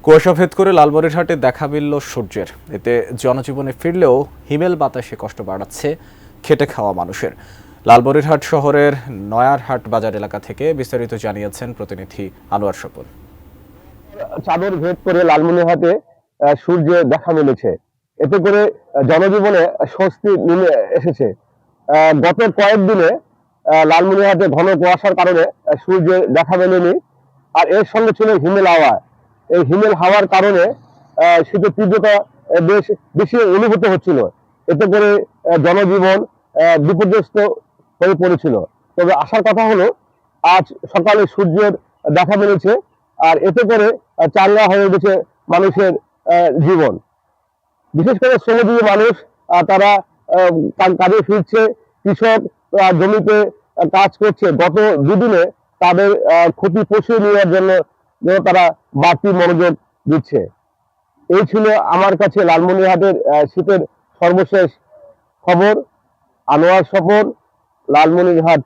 কুয়াশা ভেদ করে লালমনিরহাটে দেখা মিলল সূর্যের। এতে জনজীবনে ফিরলেও হিমেল বাতাসে কষ্ট বাড়াচ্ছে খেটে খাওয়া মানুষের। লালমনিরহাট শহরের নয়ারহাট বাজার এলাকা থেকে বিস্তারিত জানিয়েছেন প্রতিনিধি আনোয়ার স্বপন। চাদর ভেদ করে লালমনিরহাটে সূর্যের দেখা মিলেছে। এতে করে জনজীবনে স্বস্তি নেমে এসেছে। গত কয়েকদিনে লালমনিরহাটে ঘন কুয়াশার কারণে সূর্যের দেখা মেলেনি। আর এর সঙ্গে ছিল হিমেল হাওয়া। এই হিমেল হাওয়ার কারণে শীতের তীব্রতা বেশ বেশি অনুভূত হচ্ছিল। এতে করে জনজীবন বিপর্যস্ত হয়ে পড়েছিল। তবে আসার কথা হলো, আজ সকালে সূর্যের দেখা মিলেছে। আর এতে করে চাঙ্গা হয়ে উঠেছে মানুষের জীবন। বিশেষ করে শ্রমজীবী মানুষ, তারা কাজে ফিরছে। কৃষক জমিতে কাজ করছে। গত দুদিনে তাদের ক্ষতি পুষিয়ে নেওয়ার জন্য তারা বাড়তি মনোযোগ দিচ্ছে। এই ছিল আমার কাছে লালমনিরহাটের শীতের সর্বশেষ খবর। আনোয়ার স্বপন, লালমনিরহাট।